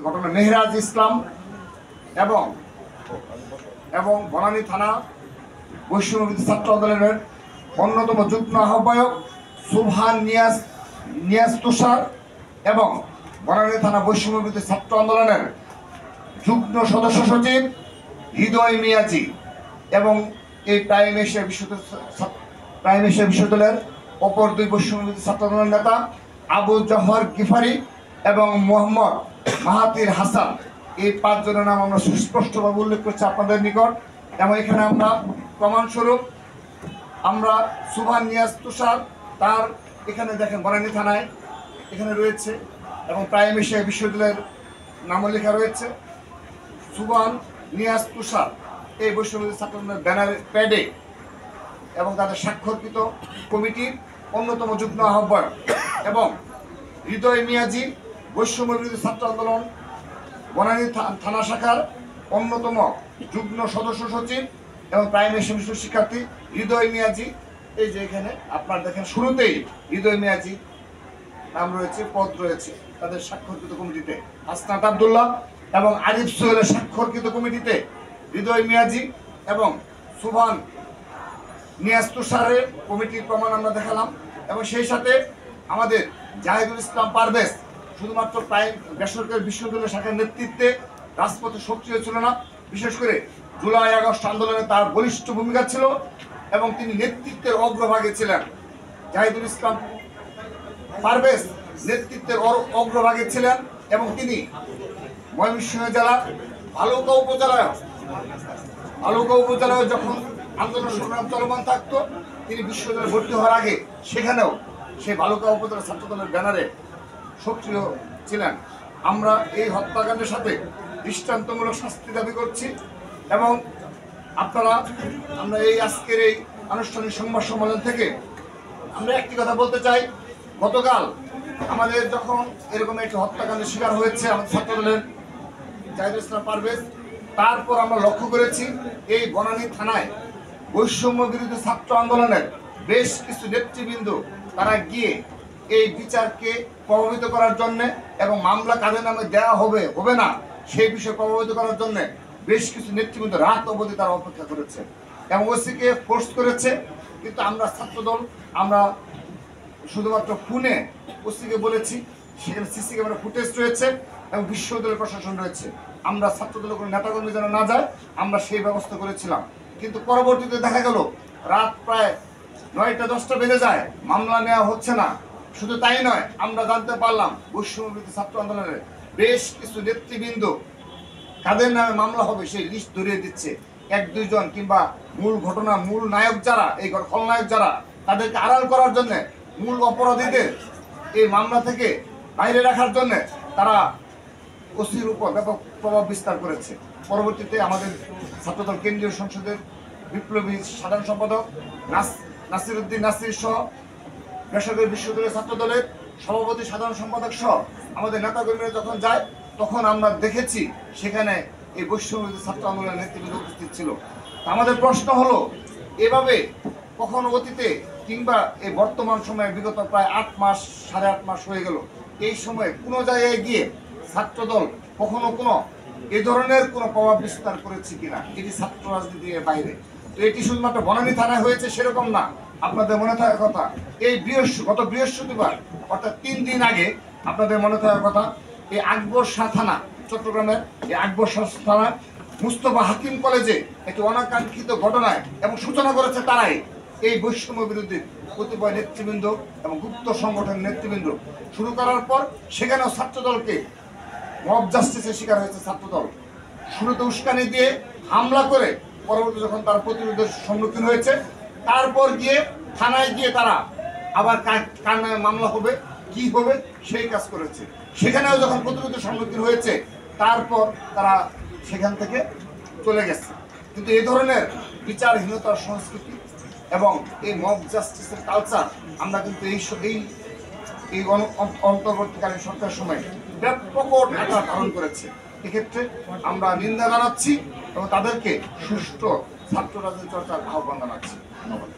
ঘটনা মেহরাজ ইসলাম এবং এবং বনানী থানা বৈষম্যবিরোধী ছাত্র আন্দোলনের অন্যতম যুগ্ম আহ্বায়ক সুবহান নিয়াজ তুষার এবং বনানী থানা বৈষম্যবিরোধী ছাত্র আন্দোলনের যুগ্ম সদস্য সচিব হৃদয় মিয়াজি এবং এই প্রাইম এশিয়া বিশ্ববিদ্যালয়ের অপর দুই বৈষম্যবিরোধী ছাত্র আন্দোলনের নেতা আবু জহর গিফারি এবং মোহাম্মদ মাহাতির হাসান, এই 5 জনের নাম আমরা সুস্পষ্টভাবে উল্লেখ করছি আপনাদের নিকট। এবং এখানে আমরা প্রমাণস্বরূপ আমরা সুবহান নিয়াজ তুষার, তার এখানে দেখেন বনানী থানায় এখানে রয়েছে এবং প্রাইম এশিয়া বিশ্ববিদ্যালয়ের নাম লেখা রয়েছে সুবহান নিয়াজ তুষার এই বৈষম্যবিরোধী ছাত্র আন্দোলনের ব্যানার প্যাডে এবং তাদের স্বাক্ষরকৃত কমিটির অন্যতম যুগ্ম আহ্বায়ক এবং হৃদয় মিয়াজি বৈষম্যবিরোধী ছাত্র আন্দোলন বনানী থানা শাখার অন্যতম যুগ্ম সদস্য সচিব এবং প্রাইম এশিয়া বিশ্ববিদ্যালয়ের শিক্ষার্থী হৃদয় মিয়াজি। এই যে এখানে আপনার দেখেন শুরুতেই হৃদয় মিয়াজি নাম রয়েছে, পদ রয়েছে তাদের স্বাক্ষরকৃত কমিটিতে, হাসনাত আব্দুল্লাহ এবং আরিফ সোহেলের স্বাক্ষরকৃত কমিটিতে হৃদয় মিয়াজি এবং সুবহান নিয়াজ তুষারের কমিটির প্রমাণ আমরা দেখালাম। এবং সেই সাথে আমাদের জাহিদুল ইসলাম পারভেজ শুধুমাত্র বেসরকারি বিশ্ববিদ্যালয় শাখার নেতৃত্বে রাজপথে সক্রিয় ছিল না, বিশেষ করে জুলাই আগস্ট আন্দোলনে তার বলিষ্ঠ ভূমিকা ছিল এবং তিনি নেতৃত্বের অগ্রভাগে ছিলেন। জাহিদুল ইসলাম পারভেজ নেতৃত্বের অগ্রভাগে ছিলেন এবং তিনি ময়মনসিংহ জেলার ভালুকা উপজেলায় যখন আন্দোলন সংগ্রাম চলমান থাকতো, তিনি বিশ্ববিদ্যালয়ে ভর্তি হওয়ার আগে সেখানেও সেই ভালুকা উপজেলা ছাত্রদলের ব্যানারে সক্রিয় ছিলেন। আমরা এই হত্যাকাণ্ডের সাথে দৃষ্টান্তমূলক শাস্তি দাবি করছি এবং আমরা এই আজকের এই আনুষ্ঠানিক সংবাদ সম্মেলন থেকে আমরা একটি কথা বলতে চাই। গতকাল আমাদের যখন এরকম একটি হত্যাকাণ্ডের শিকার হয়েছে আমাদের ছাত্রদলের জাহিদুল ইসলাম পারভেজ, তারপর আমরা লক্ষ্য করেছি এই বনানী থানায় বৈষম্য বিরোধী ছাত্র আন্দোলনের বেশ কিছু নেতৃবৃন্দ তারা গিয়ে এই বিচারকে প্রভাবিত করার জন্য এবং মামলা কাদের নামে দেওয়া হবে না সেই বিষয়ে প্রভাবিত করার জন্য বেশ কিছু নেতৃবৃন্দ রাত অবধি তারা অপেক্ষা করেছে এবং ওসিকে ফোর্স করেছে। কিন্তু আমরা ছাত্রদল আমরা শুধুমাত্র ফোনে ওসিকে বলেছি, সেখানে সিসি ক্যামেরা ফুটেজ রয়েছে এবং বিশ্ববিদ্যালয় প্রশাসন রয়েছে, আমরা ছাত্রদলের কোনো নেতাকর্মী যেন না যায় আমরা সেই ব্যবস্থা করেছিলাম। কিন্তু পরবর্তীতে দেখা গেল রাত প্রায় 9টা-10টা বেজে যায়, মামলা নেওয়া হচ্ছে না। শুধু তাই নয়, আমরা জানতে পারলাম বৈষম্যবিরোধী ছাত্র আন্দোলনের বেশ কিছু নেতৃবৃন্দ কাদের নামে মামলা হবে সেই লিস্ট ধরিয়ে দিচ্ছে। 1-2 জন কিংবা মূল ঘটনা মূল নায়ক যারা, এই খলনায়ক যারা, তাদেরকে আড়াল করার জন্য, মূল অপরাধীদের এই মামলা থেকে বাইরে রাখার জন্য তারা ওসির উপর ব্যাপক প্রভাব বিস্তার করেছে। পরবর্তীতে আমাদের ছাত্রদল কেন্দ্রীয় সংসদের বিপ্লবী সাধারণ সম্পাদক নাসিরউদ্দিন নাসির সহ বেসরকারি বিশ্ববিদ্যালয় ছাত্রদলের সভাপতি সাধারণ সম্পাদক সহ আমাদের নেতাকর্মীরা যখন যায় তখন আমরা দেখেছি সেখানে এই বৈষম্যবিরোধী ছাত্র আন্দোলনের নেতৃবৃন্দ উপস্থিত ছিল। আমাদের প্রশ্ন হলো, এভাবে কখনো অতীতে কিংবা এই বর্তমান সময়ে বিগত প্রায় 8 মাস 8.5 মাস হয়ে গেল, এই সময়ে কোনো জায়গায় গিয়ে ছাত্রদল কখনো কোনো এ ধরনের কোনো প্রভাব বিস্তার করেছে কিনা, এটি ছাত্র রাজনীতির বাইরে। তো এটি শুধুমাত্র বনানী থানায় হয়েছে সেরকম না। আপনাদের মনে থাকার কথা, এই গত বৃহস্পতিবার অর্থাৎ 3 দিন আগে আপনাদের মনে থাকার কথা, এই আকবর শাহ থানা, চট্টগ্রামের এই আকবর শাহ থানা মুস্তফা হাকিম কলেজে একটি অনাকাঙ্ক্ষিত ঘটনায় এবং সূচনা করেছে তারাই, এই বৈষম্য বিরোধী কতিপয় নেতৃবৃন্দ এবং গুপ্ত সংগঠনের নেতৃবৃন্দ শুরু করার পর সেখানেও ছাত্রদলকে মব জাস্টিসের শিকার হয়েছে। ছাত্রদল শুরুতে উস্কানি দিয়ে হামলা করে পরবর্তী যখন তারা প্রতিরোধের সম্মুখীন হয়েছে, তারপর গিয়ে থানায় গিয়ে তারা আবার কার নামে মামলা হবে কি হবে সেই কাজ করেছে। সেখানেও যখন প্রতিরোধের সম্মুখীন হয়েছে তারপর তারা সেখান থেকে চলে গেছে। কিন্তু এই ধরনের বিচারহীনতার সংস্কৃতি এবং এই মব জাস্টিসের কালচার আমরা কিন্তু এই অন্তর্বর্তীকালীন সরকারের সময় ব্যাপক আকার ধারণ করেছে। এক্ষেত্রে আমরা নিন্দা জানাচ্ছি এবং তাদেরকে সুষ্ঠু ছাত্র রাজনীতি চর্চার আহ্বান জানাচ্ছি। ধন্যবাদ।